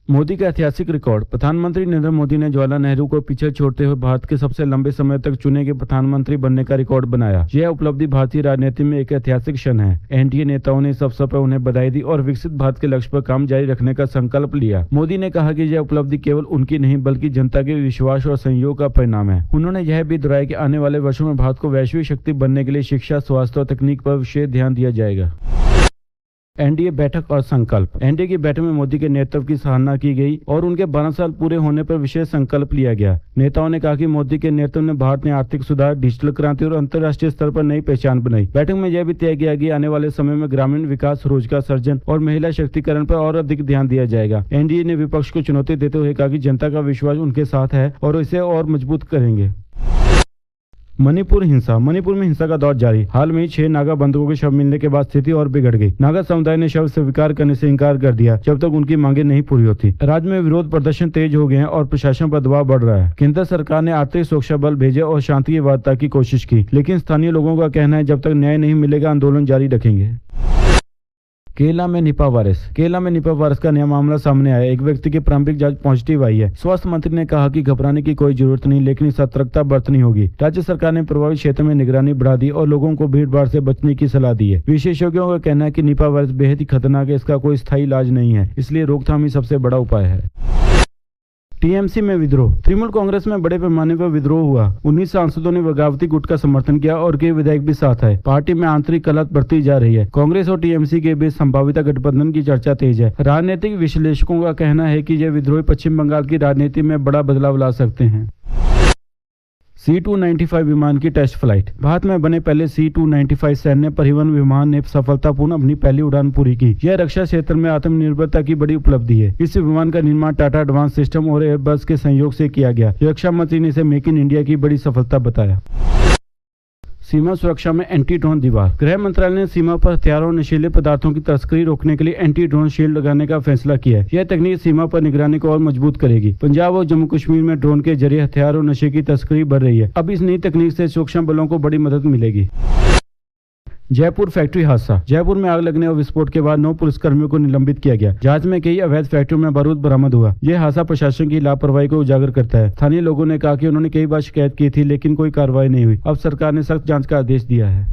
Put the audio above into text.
मोदी का ऐतिहासिक रिकॉर्ड। प्रधानमंत्री नरेंद्र मोदी ने जवाहरलाल नेहरू को पीछे छोड़ते हुए भारत के सबसे लंबे समय तक चुने गए प्रधानमंत्री बनने का रिकॉर्ड बनाया। यह उपलब्धि भारतीय राजनीति में एक ऐतिहासिक क्षण है। एनडीए नेताओं ने इस अवसर पर उन्हें बधाई दी और विकसित भारत के लक्ष्य पर काम जारी रखने का संकल्प लिया। मोदी ने कहा कि यह उपलब्धि केवल उनकी नहीं बल्कि जनता के विश्वास और सहयोग का परिणाम है। उन्होंने यह भी दोहराया कि आने वाले वर्षों में भारत को वैश्विक शक्ति बनने के लिए शिक्षा, स्वास्थ्य और तकनीक पर विशेष ध्यान दिया जाएगा। एनडीए बैठक और संकल्प। एनडीए की बैठक में मोदी के नेतृत्व की सराहना की गई और उनके 12 साल पूरे होने पर विशेष संकल्प लिया गया। नेताओं ने कहा कि मोदी के नेतृत्व में भारत ने आर्थिक सुधार, डिजिटल क्रांति और अंतर्राष्ट्रीय स्तर पर नई पहचान बनाई। बैठक में यह भी तय किया कि आने वाले समय में ग्रामीण विकास, रोजगार सृजन और महिला शक्तिकरण पर और अधिक ध्यान दिया जाएगा। एनडीए ने विपक्ष को चुनौती देते हुए कहा कि जनता का विश्वास उनके साथ है और इसे और मजबूत करेंगे। मणिपुर हिंसा। मणिपुर में हिंसा का दौर जारी। हाल में ही 6 नागा बंधुओं के शव मिलने के बाद स्थिति और बिगड़ गई। नागा समुदाय ने शव स्वीकार करने से इनकार कर दिया जब तक उनकी मांगे नहीं पूरी होती। राज्य में विरोध प्रदर्शन तेज हो गए हैं और प्रशासन पर दबाव बढ़ रहा है। केंद्र सरकार ने आर्थिक सुरक्षा बल भेजे और शांति की वार्ता की कोशिश की, लेकिन स्थानीय लोगों का कहना है जब तक न्याय नहीं मिलेगा आंदोलन जारी रखेंगे। केरला में निपा वायरस। केरला में निपा वायरस का नया मामला सामने आया। एक व्यक्ति की प्रारंभिक जांच पॉजिटिव आई है। स्वास्थ्य मंत्री ने कहा कि घबराने की कोई जरूरत नहीं, लेकिन सतर्कता बरतनी होगी। राज्य सरकार ने प्रभावित क्षेत्र में निगरानी बढ़ा दी और लोगों को भीड़ भाड़ से बचने की सलाह दी है। विशेषज्ञों का कहना है कि निपा वायरस बेहद ही खतरनाक है। इसका कोई स्थायी इलाज नहीं है, इसलिए रोकथाम ही सबसे बड़ा उपाय है। टीएमसी में विद्रोह। तृणमूल कांग्रेस में बड़े पैमाने पर विद्रोह हुआ। 19 सांसदों ने बगावती गुट का समर्थन किया और कई विधायक भी साथ आए। पार्टी में आंतरिक कलह बढ़ती जा रही है। कांग्रेस और टीएमसी के बीच संभावित गठबंधन की चर्चा तेज है। राजनीतिक विश्लेषकों का कहना है कि यह विद्रोह पश्चिम बंगाल की राजनीति में बड़ा बदलाव ला सकते हैं। C-295 विमान की टेस्ट फ्लाइट। भारत में बने पहले C-295 सैन्य परिवहन विमान ने सफलतापूर्ण अपनी पहली उड़ान पूरी की। यह रक्षा क्षेत्र में आत्मनिर्भरता की बड़ी उपलब्धि है। इस विमान का निर्माण टाटा एडवांस सिस्टम और एयरबस के सहयोग से किया गया। रक्षा मंत्री ने इसे मेक इन इंडिया की बड़ी सफलता बताया। सीमा सुरक्षा में एंटी ड्रोन दीवार। गृह मंत्रालय ने सीमा पर हथियारों और नशीले पदार्थों की तस्करी रोकने के लिए एंटी ड्रोन शील्ड लगाने का फैसला किया है। यह तकनीक सीमा पर निगरानी को और मजबूत करेगी। पंजाब और जम्मू कश्मीर में ड्रोन के जरिए हथियार और नशे की तस्करी बढ़ रही है। अब इस नई तकनीक से सूक्ष्म बलों को बड़ी मदद मिलेगी। जयपुर फैक्ट्री हादसा। जयपुर में आग लगने और विस्फोट के बाद 9 पुलिसकर्मियों को निलंबित किया गया। जांच में कई अवैध फैक्ट्रियों में बारूद बरामद हुआ। यह हादसा प्रशासन की लापरवाही को उजागर करता है। स्थानीय लोगों ने कहा कि उन्होंने कई बार शिकायत की थी, लेकिन कोई कार्रवाई नहीं हुई। अब सरकार ने सख्त जांच का आदेश दिया है।